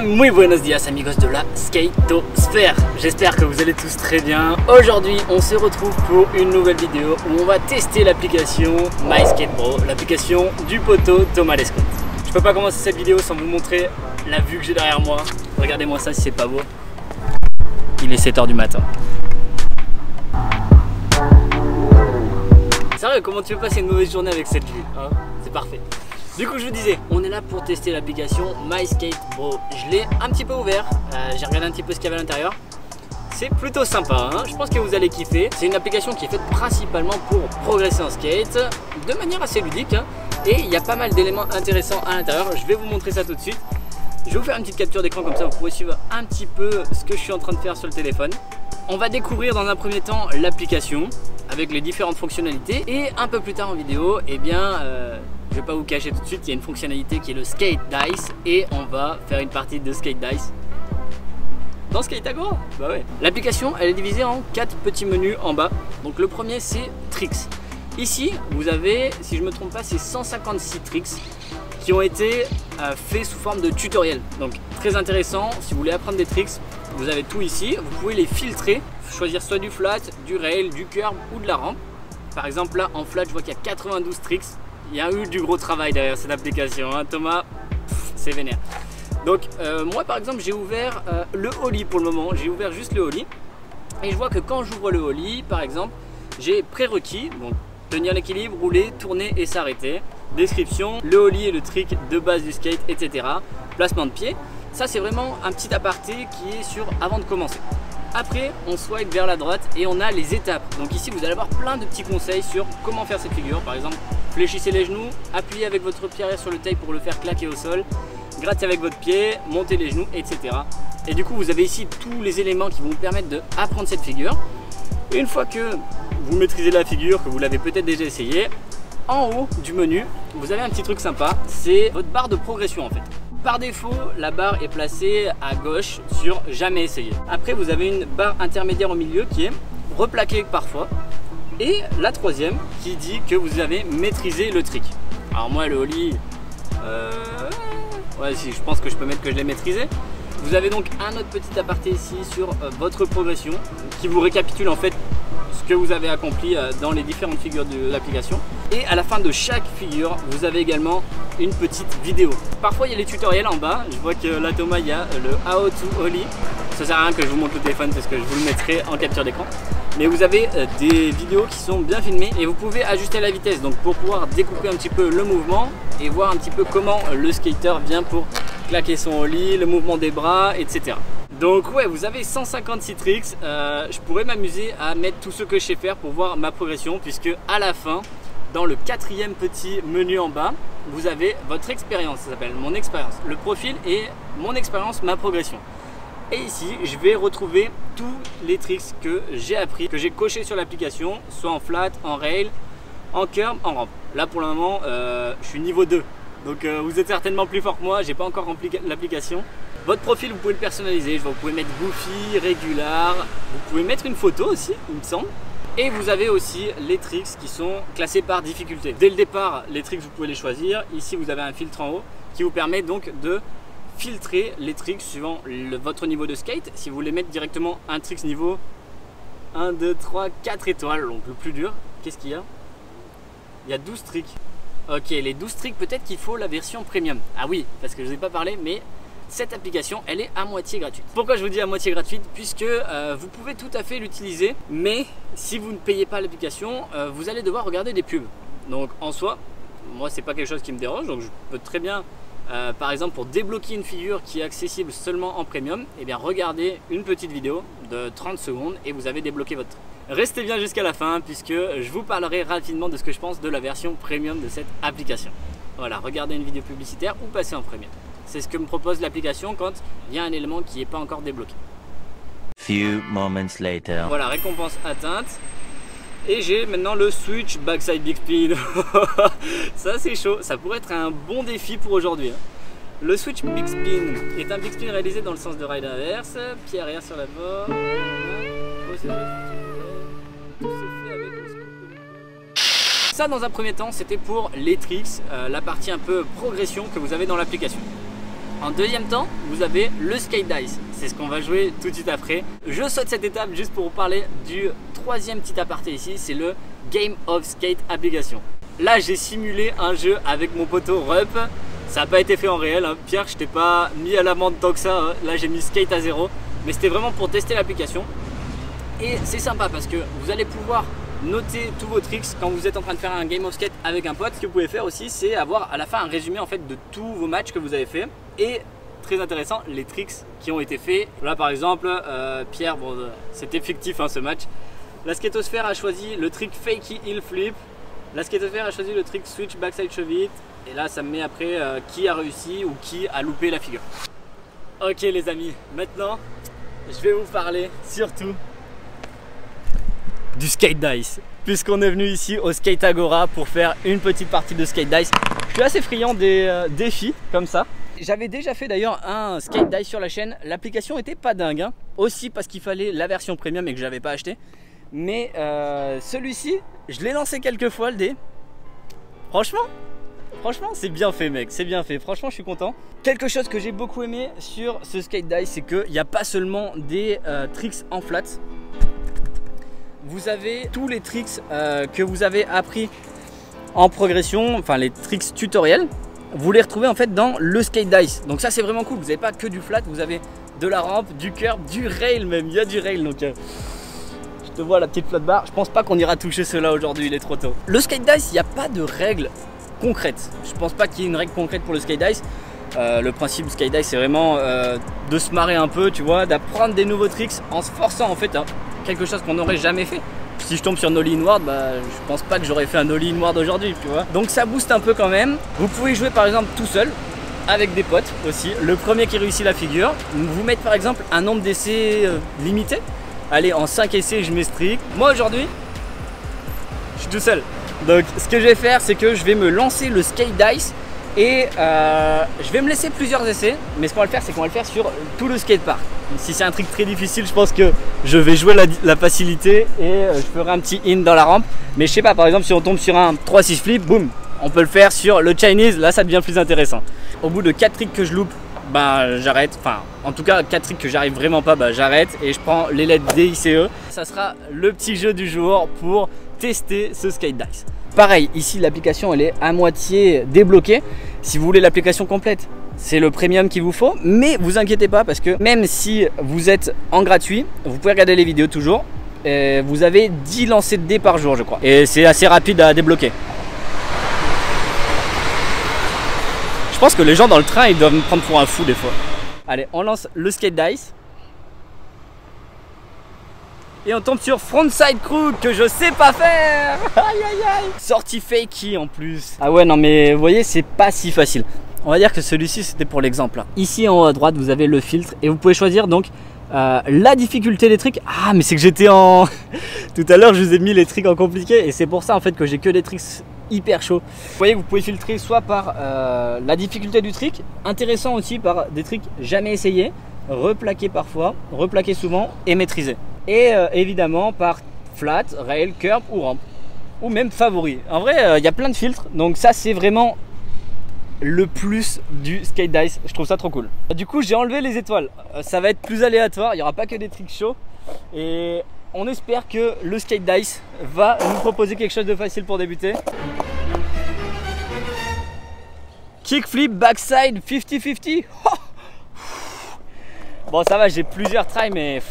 Muy buenos días amigos de la Skatosphère. J'espère que vous allez tous très bien. Aujourd'hui on se retrouve pour une nouvelle vidéo où on va tester l'application MySkateBro, l'application du poteau Thomas Lescaut. Je peux pas commencer cette vidéo sans vous montrer la vue que j'ai derrière moi. Regardez-moi ça si c'est pas beau. Il est 7 h du matin. Sérieux, comment tu veux passer une mauvaise journée avec cette vue hein? C'est parfait. Du coup je vous disais, on est là pour tester l'application MySkateBro. Je l'ai un petit peu ouvert, j'ai regardé un petit peu ce qu'il y avait à l'intérieur. C'est plutôt sympa, hein, je pense que vous allez kiffer. C'est une application qui est faite principalement pour progresser en skate, de manière assez ludique. Hein, et il y a pas mal d'éléments intéressants à l'intérieur. Je vais vous montrer ça tout de suite. Je vais vous faire une petite capture d'écran comme ça vous pourrez suivre un petit peu ce que je suis en train de faire sur le téléphone. On va découvrir dans un premier temps l'application avec les différentes fonctionnalités. Et un peu plus tard en vidéo, eh bien... je vais pas vous cacher tout de suite, il y a une fonctionnalité qui est le Skate Dice et on va faire une partie de Skate Dice dans Skate-Agro. Bah ouais. L'application elle est divisée en 4 petits menus en bas. Donc le premier c'est Tricks. Ici vous avez, si je me trompe pas, c'est 156 tricks qui ont été faits sous forme de tutoriel. Donc très intéressant, si vous voulez apprendre des tricks, vous avez tout ici. Vous pouvez les filtrer, choisir soit du flat, du rail, du curb ou de la rampe. Par exemple là en flat je vois qu'il y a 92 tricks. Il y a eu du gros travail derrière cette application, hein. Thomas, c'est vénère. Donc moi par exemple j'ai ouvert le ollie pour le moment, j'ai ouvert juste le ollie. Et je vois que quand j'ouvre le ollie par exemple, j'ai prérequis, donc tenir l'équilibre, rouler, tourner et s'arrêter. Description, le ollie est le trick de base du skate, etc. Placement de pied, ça c'est vraiment un petit aparté qui est sur avant de commencer. Après, on swipe vers la droite et on a les étapes. Donc ici, vous allez avoir plein de petits conseils sur comment faire cette figure. Par exemple, fléchissez les genoux, appuyez avec votre pied arrière sur le tail pour le faire claquer au sol, grattez avec votre pied, montez les genoux, etc. Et du coup, vous avez ici tous les éléments qui vont vous permettre d'apprendre cette figure. Et une fois que vous maîtrisez la figure, que vous l'avez peut-être déjà essayé, en haut du menu, vous avez un petit truc sympa, c'est votre barre de progression en fait. Par défaut, la barre est placée à gauche sur jamais essayé. Après, vous avez une barre intermédiaire au milieu qui est replaquée parfois. Et la troisième qui dit que vous avez maîtrisé le trick. Alors moi, le ollie, ouais, si, je pense que je peux mettre que je l'ai maîtrisé. Vous avez donc un autre petit aparté ici sur votre progression qui vous récapitule en fait ce que vous avez accompli dans les différentes figures de l'application. Et à la fin de chaque figure, vous avez également une petite vidéo. Parfois il y a les tutoriels en bas. Je vois que là Thomas, il y a le How to Ollie. Ça sert à rien que je vous montre le téléphone parce que je vous le mettrai en capture d'écran. Mais vous avez des vidéos qui sont bien filmées et vous pouvez ajuster la vitesse donc pour pouvoir découper un petit peu le mouvement et voir un petit peu comment le skater vient pour claquer son ollie, le mouvement des bras, etc. Donc ouais, vous avez 156 tricks. Je pourrais m'amuser à mettre tout ce que je sais faire pour voir ma progression puisque à la fin, dans le 4e petit menu en bas, vous avez votre expérience, ça s'appelle mon expérience, le profil et mon expérience, ma progression. Et ici, je vais retrouver tous les tricks que j'ai appris, que j'ai coché sur l'application, soit en flat, en rail, en curb, en rampe. Là pour le moment, je suis niveau 2. Donc vous êtes certainement plus fort que moi, j'ai pas encore rempli l'application. Votre profil, vous pouvez le personnaliser, vous pouvez mettre Goofy, Regular, vous pouvez mettre une photo aussi, il me semble. Et vous avez aussi les tricks qui sont classés par difficulté. Dès le départ, les tricks, vous pouvez les choisir. Ici, vous avez un filtre en haut qui vous permet donc de filtrer les tricks suivant votre niveau de skate. Si vous voulez mettre directement un tricks niveau 1, 2, 3, 4 étoiles, donc le plus dur, qu'est-ce qu'il y a? Il y a 12 tricks. Ok, les 12 tricks, peut-être qu'il faut la version premium. Ah oui, parce que je ne vous ai pas parlé, mais cette application, elle est à moitié gratuite. Pourquoi je vous dis à moitié gratuite? Puisque vous pouvez tout à fait l'utiliser, mais si vous ne payez pas l'application, vous allez devoir regarder des pubs. Donc en soi, moi c'est pas quelque chose qui me dérange, donc je peux très bien, par exemple pour débloquer une figure qui est accessible seulement en premium, eh bien regardez une petite vidéo de 30 secondes et vous avez débloqué votre... Restez bien jusqu'à la fin puisque je vous parlerai rapidement de ce que je pense de la version premium de cette application. Voilà, regardez une vidéo publicitaire ou passez en premium. C'est ce que me propose l'application quand il y a un élément qui n'est pas encore débloqué. Few moments later. Voilà, récompense atteinte. Et j'ai maintenant le switch backside big spin. Ça c'est chaud, ça pourrait être un bon défi pour aujourd'hui. Le switch big spin est un big spin réalisé dans le sens de ride inverse. Pied arrière sur la bord. Ça dans un premier temps c'était pour les tricks, la partie un peu progression que vous avez dans l'application. En deuxième temps, vous avez le skate dice. C'est ce qu'on va jouer tout de suite après. Je saute cette étape juste pour vous parler du troisième petit aparté ici. C'est le Game of Skate application. Là, j'ai simulé un jeu avec mon poteau Rup. Ça n'a pas été fait en réel, hein. Pierre, je t'ai pas mis à l'amende tant que ça, hein. Là, j'ai mis skate à 0. Mais c'était vraiment pour tester l'application. Et c'est sympa parce que vous allez pouvoir noter tous vos tricks quand vous êtes en train de faire un game of skate avec un pote. Ce que vous pouvez faire aussi, c'est avoir à la fin un résumé en fait de tous vos matchs que vous avez fait. Et très intéressant, les tricks qui ont été faits. Là par exemple, Pierre, bon, c'était fictif hein, ce match. La skatosphère a choisi le trick Fakey Heel Flip. La skatosphère a choisi le trick Switch Backside Shove It. Et là ça me met après qui a réussi ou qui a loupé la figure. Ok les amis, maintenant je vais vous parler surtout du skate dice, puisqu'on est venu ici au Skate Agora pour faire une petite partie de skate dice. Je suis assez friand des défis comme ça. J'avais déjà fait d'ailleurs un skate dice sur la chaîne. L'application était pas dingue, hein. Aussi parce qu'il fallait la version premium et que j'avais pas acheté. Mais celui-ci, je l'ai lancé quelques fois le dé. Franchement, c'est bien fait mec, c'est bien fait. Franchement, je suis content. Quelque chose que j'ai beaucoup aimé sur ce skate dice, c'est qu'il n'y a pas seulement des tricks en flat. Vous avez tous les tricks que vous avez appris en progression, enfin les tricks tutoriels, vous les retrouvez en fait dans le skate dice. Donc ça c'est vraiment cool, vous n'avez pas que du flat, vous avez de la rampe, du curb, du rail même, il y a du rail. Donc je te vois la petite flat bar, je pense pas qu'on ira toucher cela aujourd'hui, il est trop tôt. Le skate dice, il n'y a pas de règles concrètes. Je pense pas qu'il y ait une règle concrète pour le skate dice. Le principe du skate dice c'est vraiment de se marrer un peu, tu vois, d'apprendre des nouveaux tricks en se forçant en fait. Quelque chose qu'on n'aurait jamais fait. Si je tombe sur Nollie Inward, bah, je pense pas que j'aurais fait un Nollie Inward aujourd'hui, tu vois. Donc ça booste un peu quand même. Vous pouvez jouer par exemple tout seul, avec des potes aussi. Le premier qui réussit la figure, vous mettez par exemple un nombre d'essais limité. Allez, en 5 essais, je mets strict. Moi aujourd'hui, je suis tout seul. Donc ce que je vais faire, c'est que je vais me lancer le skate dice et je vais me laisser plusieurs essais. Mais ce qu'on va le faire, c'est qu'on va le faire sur tout le skatepark. Si c'est un trick très difficile, je pense que je vais jouer la facilité et je ferai un petit in dans la rampe. Mais je sais pas, par exemple si on tombe sur un 3-6 flip, boum, on peut le faire sur le Chinese, là ça devient plus intéressant. Au bout de 4 tricks que je loupe, bah j'arrête. Enfin, en tout cas 4 tricks que j'arrive vraiment pas, bah j'arrête et je prends les lettres DICE. Ça sera le petit jeu du jour pour tester ce skate dice. Pareil, ici l'application elle est à moitié débloquée. Si vous voulez l'application complète, c'est le premium qu'il vous faut, mais vous inquiétez pas parce que même si vous êtes en gratuit, vous pouvez regarder les vidéos toujours. Et vous avez 10 lancers de dés par jour je crois. Et c'est assez rapide à débloquer. Je pense que les gens dans le train ils doivent me prendre pour un fou des fois. Allez, on lance le skate dice. Et on tombe sur frontside crook que je sais pas faire. Aïe aïe aïe. Sortie fakey en plus. Ah ouais non mais vous voyez c'est pas si facile. On va dire que celui-ci c'était pour l'exemple. Ici en haut à droite vous avez le filtre et vous pouvez choisir donc la difficulté des tricks. Ah mais c'est que j'étais en... Tout à l'heure je vous ai mis les tricks en compliqué et c'est pour ça en fait que j'ai que des tricks hyper chauds. Vous voyez vous pouvez filtrer soit par la difficulté du trick, intéressant aussi par des tricks jamais essayés, replaqués parfois, replaqués souvent et maîtrisés. Et évidemment par flat, rail, curb ou rampe. Ou même favori. En vrai il y a plein de filtres donc ça c'est vraiment le plus du skate dice, je trouve ça trop cool. Du coup j'ai enlevé les étoiles, ça va être plus aléatoire, il n'y aura pas que des tricks chauds et on espère que le skate dice va nous proposer quelque chose de facile pour débuter. Kickflip, backside, 50-50. Bon ça va, j'ai plusieurs tries mais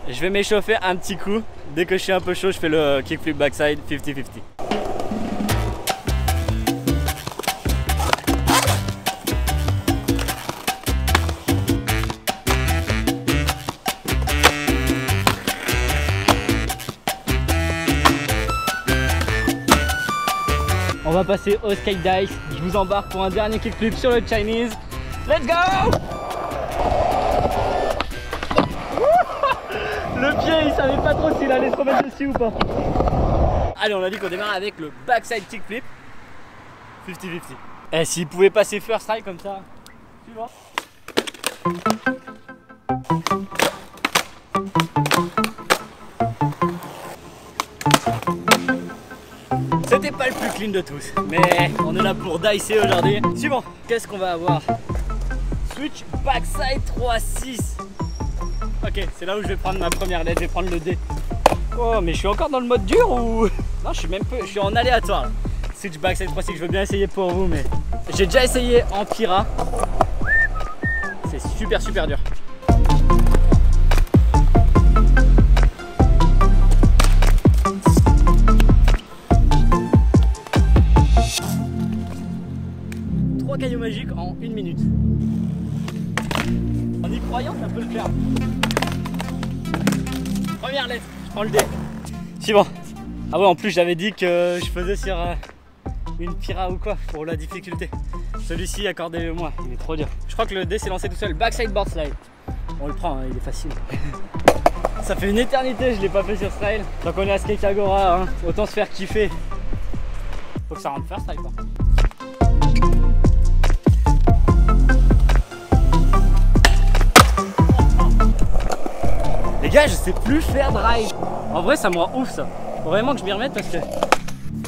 je vais m'échauffer un petit coup. Dès que je suis un peu chaud, je fais le kickflip backside 50-50. On va passer au skate dice. Je vous embarque pour un dernier kickflip sur le Chinese. Let's go! Le pied, il savait pas trop s'il allait se remettre dessus ou pas. Allez, on a dit qu'on démarre avec le backside kickflip 50-50. Et s'il pouvait passer first try comme ça, tu vois. C'était pas le plus clean de tous, mais on est là pour dicer aujourd'hui. Suivant, qu'est-ce qu'on va avoir? switch backside 3-6. Ok, c'est là où je vais prendre ma première LED, je vais prendre le D. Oh, mais je suis encore dans le mode dur ou... Non, je suis même peu, je suis en aléatoire là. Switch backside 3-6, je veux bien essayer pour vous, mais... J'ai déjà essayé en Pira. C'est super dur. Caillou magique en 1 minute. En y croyant, ça peut le faire. Première lettre, je prends le dé. Suivant. Ah ouais, en plus j'avais dit que je faisais sur une Pira ou quoi pour la difficulté. Celui-ci, accordez-moi, il est trop dur. Je crois que le dé s'est lancé tout seul. Backside board slide. On le prend, hein, il est facile. Ça fait une éternité, je l'ai pas fait sur Trail. Donc on est à Skate Agora, hein. Autant se faire kiffer. Faut que ça rentre first slide quoi. Les gars, je sais plus faire drive. En vrai, ça me rend ouf ça. Faut vraiment que je m'y remette parce que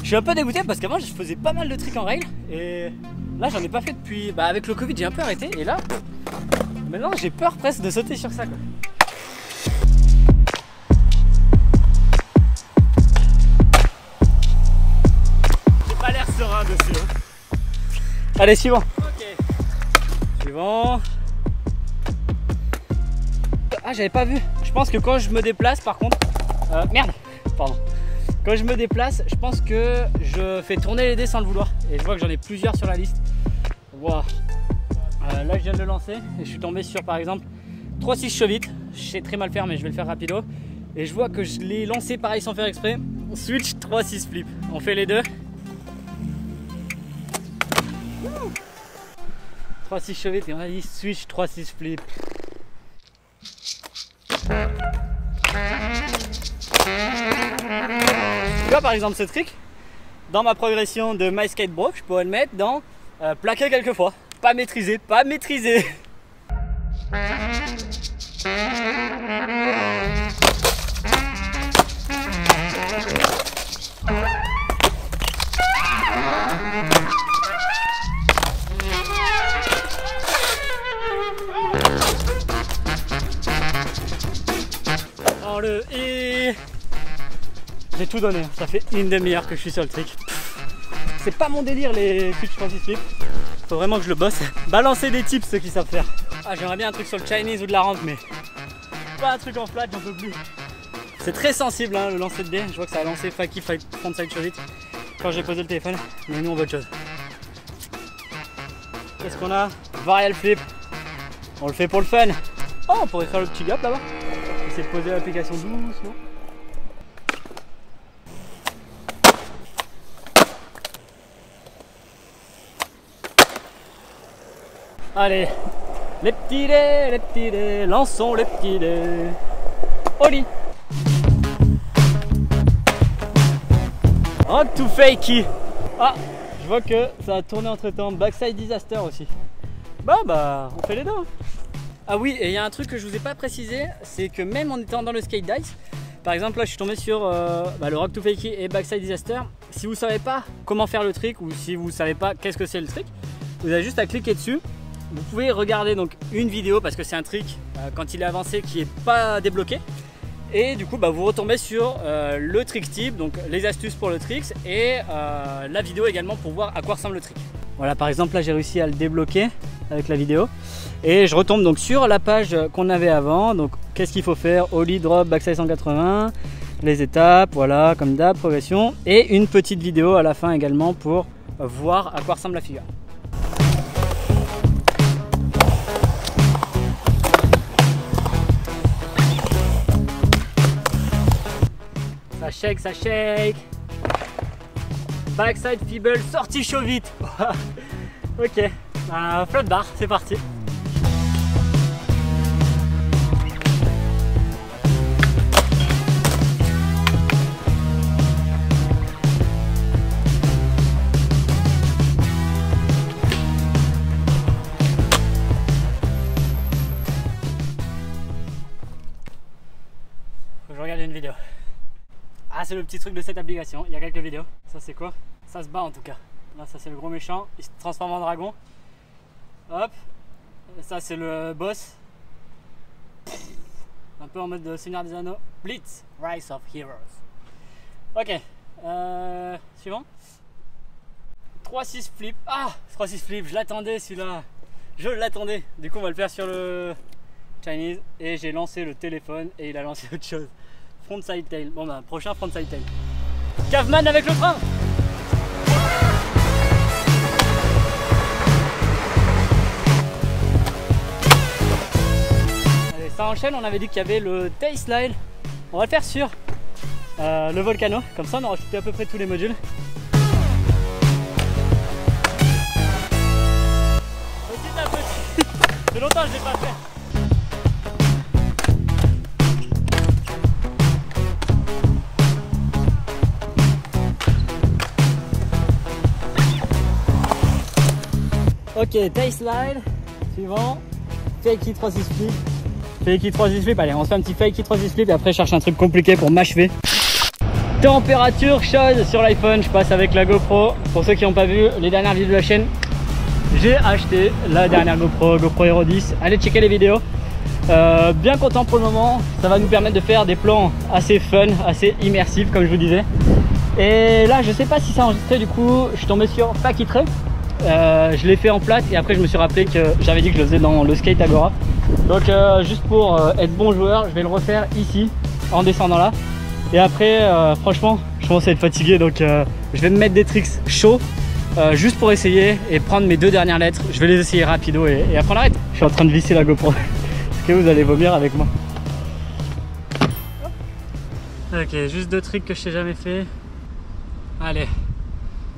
je suis un peu dégoûté parce qu'avant je faisais pas mal de tricks en rail et là j'en ai pas fait depuis. Bah avec le Covid j'ai un peu arrêté et là maintenant j'ai peur presque de sauter sur ça quoi. J'ai pas l'air serein dessus. Hein. Allez, suivant. Ok. Suivant. Ah, j'avais pas vu. Je pense que quand je me déplace, par contre, merde, pardon. Quand je me déplace, je pense que je fais tourner les dés sans le vouloir. Et je vois que j'en ai plusieurs sur la liste. Wow. Là, je viens de le lancer et je suis tombé sur, par exemple, 3-6 chevite. Je sais très mal faire, mais je vais le faire rapido. Et je vois que je l'ai lancé pareil sans faire exprès. Switch 3-6 flip. On fait les deux. 3-6 chevite et on a dit switch 3-6 flip. Tu vois par exemple ce trick, dans ma progression de My Skate Bro, je pourrais le mettre dans plaquer quelques fois. Pas maîtrisé, pas maîtrisé. Oh le et j'ai tout donné, ça fait une demi-heure que je suis sur le trick. C'est pas mon délire les switch 3-6 flip. Faut vraiment que je le bosse. Balancer des tips ceux qui savent faire. Ah, j'aimerais bien un truc sur le Chinese ou de la rampe, mais pas un truc en flat, j'en peux plus. C'est très sensible hein, le lancer de dés. Je vois que ça a lancé Faki frontside chevite quand j'ai posé le téléphone, mais nous on veut autre chose. Qu'est-ce qu'on a? Varial flip. On le fait pour le fun. Oh, on pourrait faire le petit gap là-bas. Essayer de poser l'application doucement. Allez, les petits dés, lançons les petits dés. Au lit. Rock to fakey. Ah, je vois que ça a tourné entre temps. Backside disaster aussi. Bon bah, on fait les deux. Hein. Ah oui, et il y a un truc que je vous ai pas précisé, c'est que même en étant dans le skate dice, par exemple là je suis tombé sur le rock to fakey et backside disaster. Si vous savez pas comment faire le trick ou si vous savez pas qu'est-ce que c'est le trick, vous avez juste à cliquer dessus. Vous pouvez regarder donc une vidéo parce que c'est un trick quand il est avancé qui est pas débloqué. Et du coup bah, vous retombez sur le trick type, donc les astuces pour le trick et la vidéo également pour voir à quoi ressemble le trick. Voilà, par exemple là j'ai réussi à le débloquer avec la vidéo. Et je retombe donc sur la page qu'on avait avant. Donc qu'est-ce qu'il faut faire? Ollie, drop, backside 180, les étapes, voilà comme d'hab, progression. Et une petite vidéo à la fin également pour voir à quoi ressemble la figure. Ça shake, ça shake. Backside feeble, sortie chaud vite. Ok, float bar, c'est parti. Faut que je regarde une vidéo. Ah, c'est le petit truc de cette application, il y a quelques vidéos. Ça c'est quoi? Ça se bat en tout cas. Là ça c'est le gros méchant, il se transforme en dragon. Hop, Et ça c'est le boss. Un peu en mode Seigneur des Anneaux. Blitz, Rise of Heroes. Ok, suivant. 3-6 flip. Ah, 3-6 flip, je l'attendais celui-là. Je l'attendais. Du coup on va le faire sur le Chinese. Et j'ai lancé le téléphone et il a lancé autre chose. Frontside tail. Bon bah prochain frontside tail. Caveman avec le frein. Allez, ça enchaîne, on avait dit qu'il y avait le tail slide. On va le faire sur le Volcano. Comme ça on aura shooté à peu près tous les modules. Petit à petit. C'est longtemps que je l'ai pas fait. Ok, tail slide, suivant, fake it 3-6 flip. Fake it 3-6 flip, allez on se fait un petit fake it 3-6 flip et après je cherche un truc compliqué pour m'achever. Température chaude sur l'iPhone, je passe avec la GoPro. Pour ceux qui n'ont pas vu les dernières vidéos de la chaîne, j'ai acheté la dernière GoPro Hero 10. Allez checker les vidéos. Bien content pour le moment, ça va nous permettre de faire des plans assez fun, assez immersifs comme je vous disais. Et là je sais pas si ça a enregistré, du coup je suis tombé sur Pack It Ray. Je l'ai fait en plate et après je me suis rappelé que j'avais dit que je le faisais dans le Skate Agora. Donc juste pour être bon joueur, je vais le refaire ici en descendant là. Et après franchement je commence à être fatigué, donc je vais me mettre des tricks chauds juste pour essayer et prendre mes 2 dernières lettres. Je vais les essayer rapido et après on arrête. Je suis en train de visser la GoPro. Est-ce que vous allez vomir avec moi? Ok, juste 2 tricks que je n'ai jamais fait. Allez,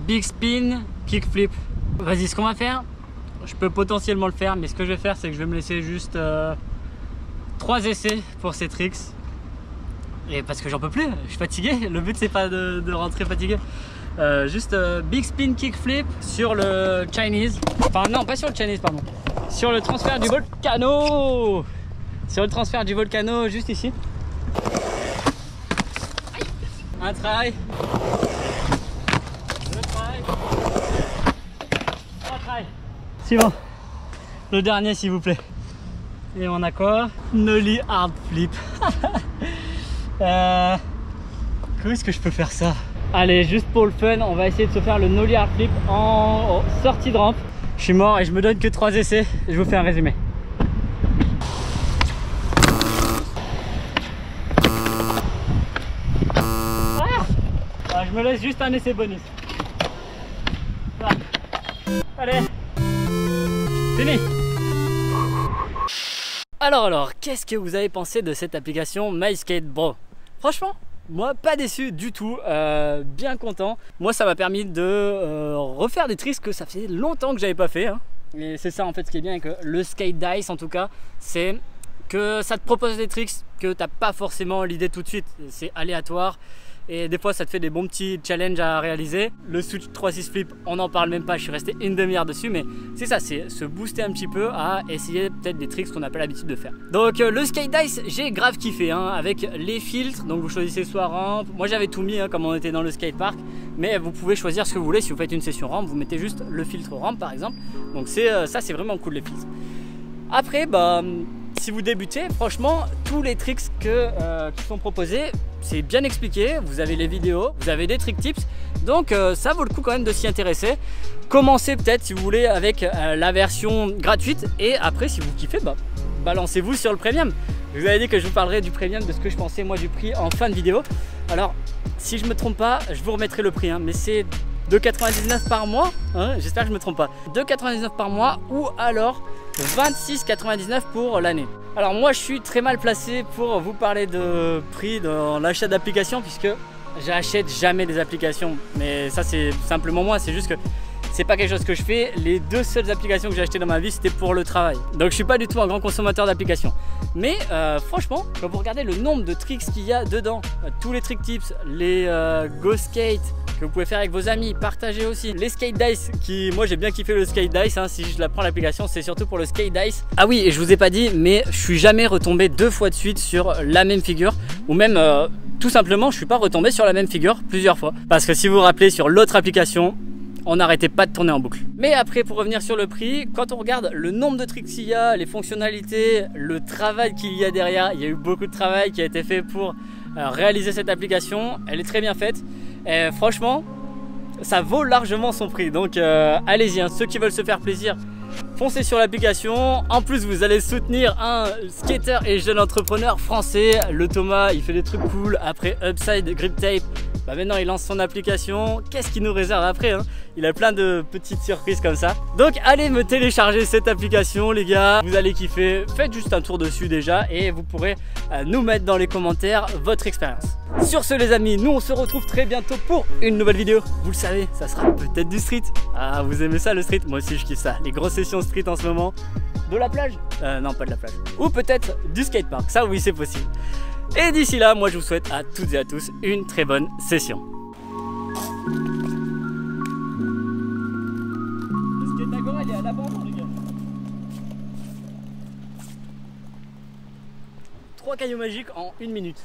big spin, kickflip. Vas-y, ce qu'on va faire, je peux potentiellement le faire, mais ce que je vais faire, c'est que je vais me laisser juste 3 essais pour ces tricks. Et parce que j'en peux plus, je suis fatigué. Le but, c'est pas de rentrer fatigué. Juste big spin kickflip sur le Chinese. Enfin, non, pas sur le Chinese, pardon. Sur le transfert du Volcano. Sur le transfert du Volcano, juste ici. Un try. Suivant, le dernier s'il vous plaît. Et on a quoi? Nollie hard flip. Comment est-ce que je peux faire ça? Allez, juste pour le fun, on va essayer de se faire le nollie hard flip en sortie de rampe. Je suis mort et je me donne que 3 essais. Je vous fais un résumé. Je me laisse juste un essai bonus. Là. Allez. Fini. Alors, qu'est-ce que vous avez pensé de cette application MySkate.Bro? Franchement, moi pas déçu du tout, bien content. Moi ça m'a permis de refaire des tricks que ça fait longtemps que j'avais pas fait. Hein. Et c'est ça en fait ce qui est bien avec le Skate Dice en tout cas, c'est que ça te propose des tricks que t'as pas forcément l'idée tout de suite. C'est aléatoire. Et des fois ça te fait des bons petits challenges à réaliser. Le switch 3-6 flip, on n'en parle même pas, je suis resté une demi-heure dessus, mais c'est ça, c'est se booster un petit peu à essayer peut-être des tricks qu'on n'a pas l'habitude de faire. Donc le Skate Dice, j'ai grave kiffé hein, avec les filtres, donc vous choisissez soit rampe, moi j'avais tout mis hein, comme on était dans le skatepark, mais vous pouvez choisir ce que vous voulez. Si vous faites une session rampe, vous mettez juste le filtre rampe par exemple, donc ça c'est vraiment cool les filtres. Après bah si vous débutez, franchement tous les tricks qui sont proposés, c'est bien expliqué, vous avez les vidéos, vous avez des trick tips, donc ça vaut le coup quand même de s'y intéresser. Commencez peut-être si vous voulez avec la version gratuite, et après si vous kiffez, bah, balancez-vous sur le premium. Je vous avais dit que je vous parlerai du premium, de ce que je pensais moi du prix en fin de vidéo. Alors si je me trompe pas, je vous remettrai le prix, hein, mais c'est 2,99 par mois, hein, j'espère que je me trompe pas. 2,99 par mois ou alors 26,99 pour l'année. Alors moi je suis très mal placé pour vous parler de prix dans l'achat d'applications puisque j'achète jamais des applications. Mais ça c'est simplement moi, c'est juste que c'est pas quelque chose que je fais. Les 2 seules applications que j'ai achetées dans ma vie c'était pour le travail. Donc je suis pas du tout un grand consommateur d'applications. Mais franchement, quand vous regardez le nombre de tricks qu'il y a dedans, tous les trick tips, les Go Skate que vous pouvez faire avec vos amis, partagez aussi. Les Skate Dice, moi j'ai bien kiffé le Skate Dice, hein, si je la prends l'application c'est surtout pour le Skate Dice. Ah oui, et je vous ai pas dit, mais je suis jamais retombé 2 fois de suite sur la même figure, ou même tout simplement je suis pas retombé sur la même figure plusieurs fois. Parce que si vous vous rappelez sur l'autre application, on n'arrêtait pas de tourner en boucle. Mais après, pour revenir sur le prix, quand on regarde le nombre de tricks qu'il y a, les fonctionnalités, le travail qu'il y a derrière, il y a eu beaucoup de travail qui a été fait pour réaliser cette application. Elle est très bien faite et franchement, ça vaut largement son prix. Donc allez-y, hein, ceux qui veulent se faire plaisir, foncez sur l'application. En plus, vous allez soutenir un skater et jeune entrepreneur français. Le Thomas, il fait des trucs cool. Après Upside Grip Tape, bah maintenant il lance son application. Qu'est-ce qu'il nous réserve après, hein? Il a plein de petites surprises comme ça. Donc allez me télécharger cette application les gars, vous allez kiffer. Faites juste un tour dessus déjà et vous pourrez nous mettre dans les commentaires votre expérience. Sur ce les amis, nous on se retrouve très bientôt pour une nouvelle vidéo. Vous le savez, ça sera peut-être du street. Ah, vous aimez ça le street? Moi aussi je kiffe ça. Les grosses sessions street en ce moment. De la plage? Non, pas de la plage. Ou peut-être du skatepark, ça oui c'est possible. Et d'ici là, moi je vous souhaite à toutes et à tous une très bonne session. Le skate d'Agora il est à l'abandon les gars. 3 cailloux magiques en 1 minute.